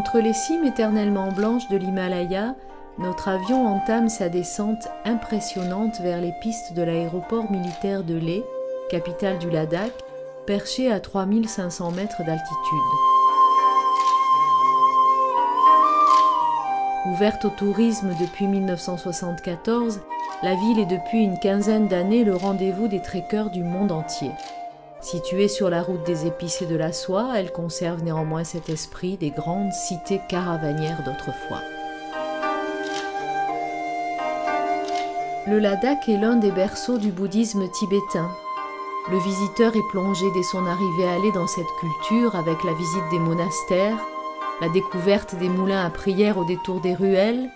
Entre les cimes éternellement blanches de l'Himalaya, notre avion entame sa descente impressionnante vers les pistes de l'aéroport militaire de Leh, capitale du Ladakh, perché à 3500 mètres d'altitude. Ouverte au tourisme depuis 1974, la ville est depuis une quinzaine d'années le rendez-vous des trekkers du monde entier. Située sur la route des épices et de la soie, elle conserve néanmoins cet esprit des grandes cités caravanières d'autrefois. Le Ladakh est l'un des berceaux du bouddhisme tibétain. Le visiteur est plongé dès son arrivée à Leh dans cette culture avec la visite des monastères, la découverte des moulins à prière au détour des ruelles,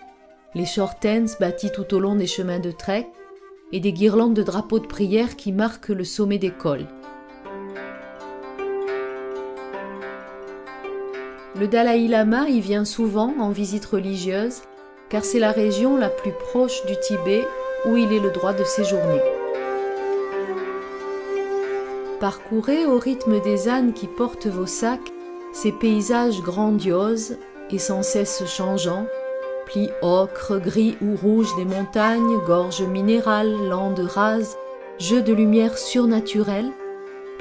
les short tents bâtis tout au long des chemins de trek et des guirlandes de drapeaux de prière qui marquent le sommet des cols. Le Dalai Lama y vient souvent en visite religieuse, car c'est la région la plus proche du Tibet où il est le droit de séjourner. Parcourez au rythme des ânes qui portent vos sacs ces paysages grandioses et sans cesse changeants, plis ocre, gris ou rouge des montagnes, gorges minérales, landes rases, jeux de lumière surnaturels,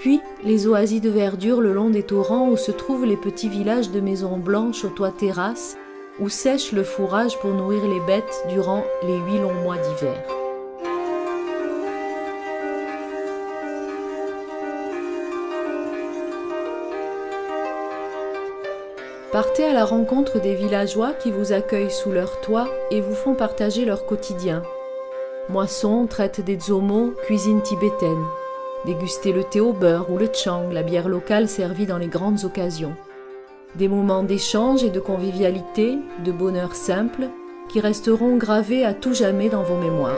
puis les oasis de verdure le long des torrents où se trouvent les petits villages de maisons blanches aux toits terrasses, où sèche le fourrage pour nourrir les bêtes durant les 8 longs mois d'hiver. Partez à la rencontre des villageois qui vous accueillent sous leur toit et vous font partager leur quotidien. Moisson, traite des tzomo, cuisine tibétaine. Dégustez le thé au beurre ou le tchang, la bière locale servie dans les grandes occasions. Des moments d'échange et de convivialité, de bonheur simple, qui resteront gravés à tout jamais dans vos mémoires.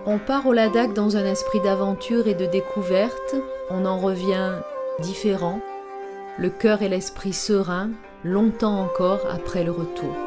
On part au Ladakh dans un esprit d'aventure et de découverte, on en revient différent, le cœur et l'esprit sereins, longtemps encore après le retour.